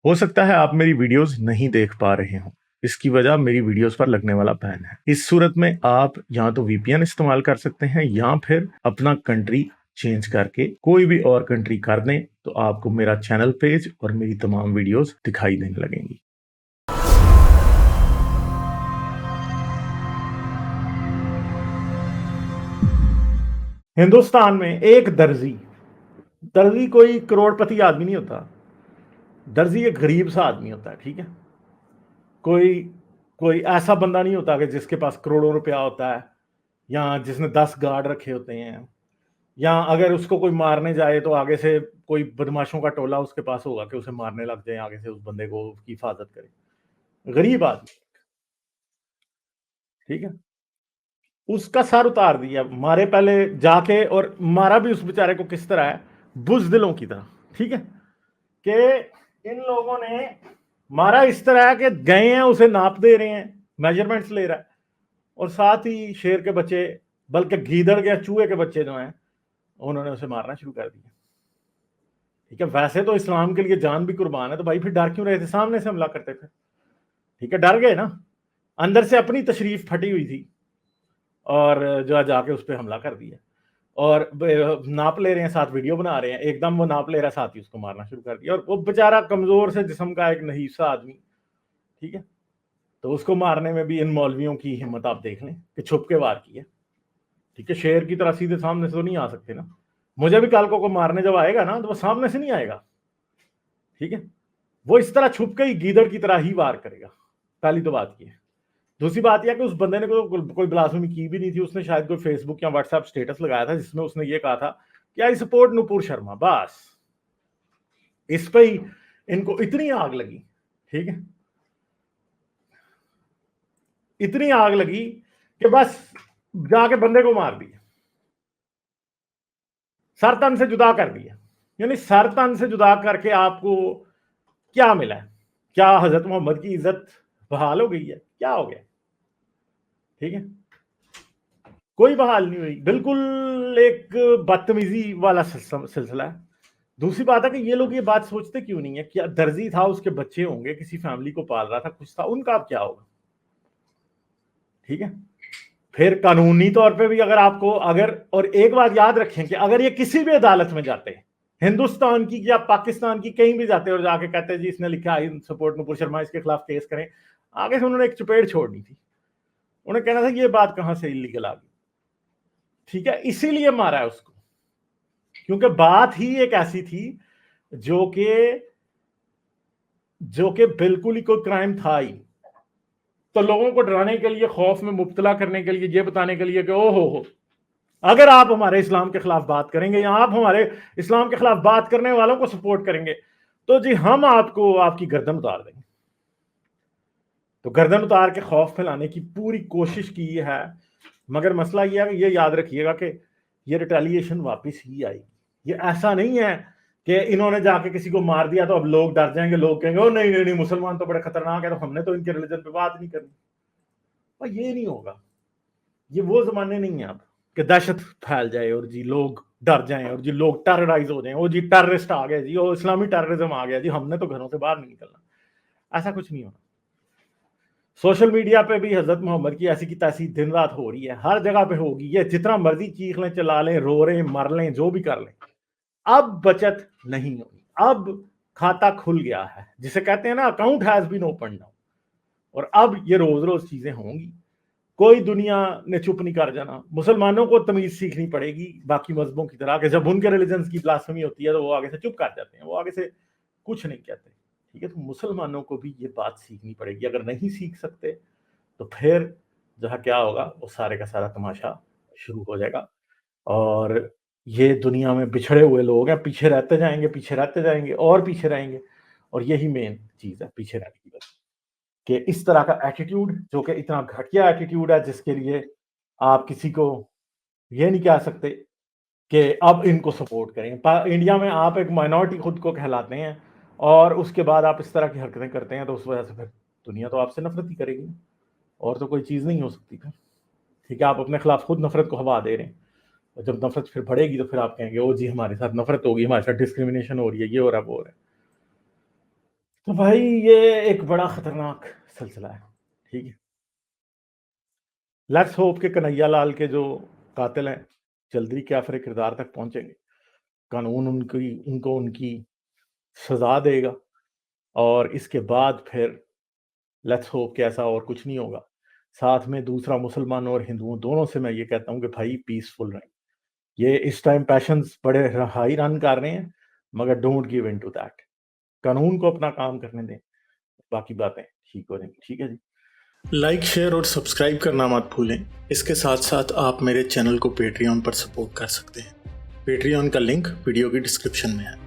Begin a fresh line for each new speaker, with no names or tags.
हो सकता है आप मेरी वीडियोस नहीं देख पा रहे हों। इसकी वजह मेरी वीडियोस पर लगने वाला बैन है। इस सूरत में आप या तो वीपीएन इस्तेमाल कर सकते हैं या फिर अपना कंट्री चेंज करके कोई भी और कंट्री कर दें, तो आपको मेरा चैनल पेज और मेरी तमाम वीडियोस दिखाई देने लगेंगी। हिंदुस्तान में एक दर्जी कोई करोड़पति आदमी नहीं होता। दर्जी एक गरीब सा आदमी होता है, ठीक है। कोई कोई ऐसा बंदा नहीं होता कि जिसके पास करोड़ों रुपया होता है या जिसने 10 गार्ड रखे होते हैं, या अगर उसको कोई मारने जाए तो आगे से कोई बदमाशों का टोला उसके पास होगा कि उसे मारने लग जाए, आगे से उस बंदे को उसकी हिफाजत करे। गरीब आदमी, ठीक है। उसका सर उतार दिया, मारे पहले जाके, और मारा भी उस बेचारे को किस तरह है, बुजदिलों की तरह, ठीक है। कि इन लोगों ने मारा इस तरह के गए हैं, उसे नाप दे रहे हैं, मेजरमेंट्स ले रहा है, और साथ ही शेर के बच्चे, बल्कि गीदड़ के चूहे के बच्चे जो हैं, उन्होंने उसे मारना शुरू कर दिया, ठीक है। वैसे तो इस्लाम के लिए जान भी कुर्बान है, तो भाई फिर डर क्यों रहे थे, सामने से हमला करते थे, ठीक है। डर गए ना, अंदर से अपनी तशरीफ फटी हुई थी, और जो जाके उस पर हमला कर दिया, और नाप ले रहे हैं, साथ वीडियो बना रहे हैं, एकदम वो नाप ले रहा है, साथ ही उसको मारना शुरू कर दिया। और वो बेचारा कमजोर से जिस्म का एक नहीसा आदमी, ठीक है। तो उसको मारने में भी इन मौलवियों की हिम्मत आप देख लें कि छुप के वार की है, ठीक है। शेर की तरह सीधे सामने से तो नहीं आ सकते ना। मुझे भी कल को मारने जब आएगा ना, तो वो सामने से नहीं आएगा, ठीक है। वो इस तरह छुप के ही गीदड़ की तरह ही वार करेगा। पहली तो बात ये है। दूसरी बात यह कि उस बंदे ने कोई ब्लास्फेमी की भी नहीं थी। उसने शायद कोई फेसबुक या व्हाट्सएप स्टेटस लगाया था जिसमें उसने ये कहा था कि आई सपोर्ट नुपुर शर्मा, बस इस पे ही इनको इतनी आग लगी, ठीक है, इतनी आग लगी कि बस जाके बंदे को मार दिया, सर तन से जुदा कर दिया। यानी सर तन से जुदा करके आपको क्या मिला है? क्या हजरत मोहम्मद की इज्जत बहाल हो गई है? क्या हो गया? ठीक है, कोई बहाल नहीं हुई, बिल्कुल एक बदतमीजी वाला सिलसिला है। दूसरी बात है कि ये लोग ये बात सोचते क्यों नहीं है, क्या दर्जी था, उसके बच्चे होंगे, किसी फैमिली को पाल रहा था, कुछ था, उनका अब क्या होगा, ठीक है। फिर कानूनी तौर पे भी अगर आपको, अगर, और एक बात याद रखें कि अगर ये किसी भी अदालत में जाते हैं, हिंदुस्तान की या पाकिस्तान की, कहीं भी जाते हैं और जाके कहते हैं जी इसने लिखा है सपोर्ट नुपुर शर्मा, इसके खिलाफ केस करें, आगे से उन्होंने एक चुपेड़ छोड़नी थी, उन्हें कहना था ये बात कहां से इलीगल आ गई, ठीक है। इसीलिए मारा है उसको, क्योंकि बात ही एक ऐसी थी जो कि बिल्कुल ही कोई क्राइम था ही। तो लोगों को डराने के लिए, खौफ में मुब्तला करने के लिए, ये बताने के लिए कि ओ हो, अगर आप हमारे इस्लाम के खिलाफ बात करेंगे या आप हमारे इस्लाम के खिलाफ बात करने वालों को सपोर्ट करेंगे, तो जी हम आपको आपकी गर्दन उतार देंगे। तो गर्दन उतार के खौफ फैलाने की पूरी कोशिश की है, मगर मसला यह है कि ये याद रखिएगा कि ये रिटेलिएशन वापस ही आएगी। ये ऐसा नहीं है कि इन्होंने जाके किसी को मार दिया तो अब लोग डर जाएंगे, लोग कहेंगे ओ नहीं नहीं नहीं, मुसलमान तो बड़े खतरनाक है, तो हमने तो इनके रिलीजन पे बात नहीं करनी। और ये नहीं होगा। ये वो जमाने नहीं है अब कि दहशत फैल जाए और जी लोग डर जाएं और जी लोग टेरराइज हो जाएं, ओ जी टेररिस्ट आ गए जी, ओ इस्लामी टेररिज्म आ गया जी, हमने तो घरों से बाहर नहीं निकलना। ऐसा कुछ नहीं होना। सोशल मीडिया पे भी हजरत मोहम्मद की ऐसी की तैसी दिन रात हो रही है, हर जगह पे होगी। ये जितना मर्जी चीख लें, चला लें, रो लें, मर लें, जो भी कर लें, अब बचत नहीं होगी। अब खाता खुल गया है, जिसे कहते हैं ना account has been open now. और अब ये रोज रोज चीजें होंगी। कोई दुनिया ने चुप नहीं कर जाना। मुसलमानों को तमीज सीखनी पड़ेगी बाकी मजहबों की तरह, कि जब उनके रिलीजन की ब्लास्फेमी होती है तो वो आगे से चुप कर जाते हैं, वो आगे से कुछ नहीं कहते, ठीक है। तो मुसलमानों को भी ये बात सीखनी पड़ेगी। अगर नहीं सीख सकते तो फिर जहाँ क्या होगा, वो सारे का सारा तमाशा शुरू हो जाएगा। और ये दुनिया में बिछड़े हुए लोग हैं, पीछे रहते जाएंगे, पीछे रहते जाएंगे और पीछे रहेंगे। और यही मेन चीज है पीछे रहने की वजह, कि इस तरह का एटीट्यूड, जो कि इतना घटिया एटीट्यूड है, जिसके लिए आप किसी को ये नहीं कह सकते कि अब इनको सपोर्ट करें। इंडिया में आप एक माइनॉरिटी खुद को कहलाते हैं और उसके बाद आप इस तरह की हरकतें करते हैं, तो उस वजह से फिर दुनिया तो आपसे नफरत ही करेगी। और तो कोई चीज़ नहीं हो सकती फिर, ठीक है। आप अपने खिलाफ खुद नफरत को हवा दे रहे हैं, और जब नफरत फिर बढ़ेगी तो फिर आप कहेंगे ओ जी हमारे साथ नफरत होगी, हमारे साथ डिस्क्रिमिनेशन हो रही है, ये हो रहा है, वो हो रहा है। تو بھائی یہ ایک بڑا خطرناک سلسلہ ہے، ٹھیک ہے. لیٹس ہوپ کہ کنہیا لال کے جو قاتل ہیں جلدی کیفر کردار تک پہنچیں گے، قانون ان کو ان کی سزا دے گا، اور اس کے بعد پھر لیٹس ہوپ کہ ایسا اور کچھ نہیں ہوگا. ساتھ میں دوسرا مسلمانوں اور ہندوؤں دونوں سے میں یہ کہتا ہوں کہ بھائی پیسفل رہیں. یہ اس ٹائم پیشنز بڑے ہائی رن کر رہے ہیں، مگر don't give in to that. قانون کو اپنا کام کرنے دیں، باقی باتیں ٹھیک ہو جائیں گی. ٹھیک ہے جی.
لائک، شیئر اور سبسکرائب کرنا مت بھولیں. اس کے ساتھ ساتھ آپ میرے چینل کو پیٹریون پر سپورٹ کر سکتے ہیں. پیٹریون کا لنک ویڈیو کی ڈسکرپشن میں ہے.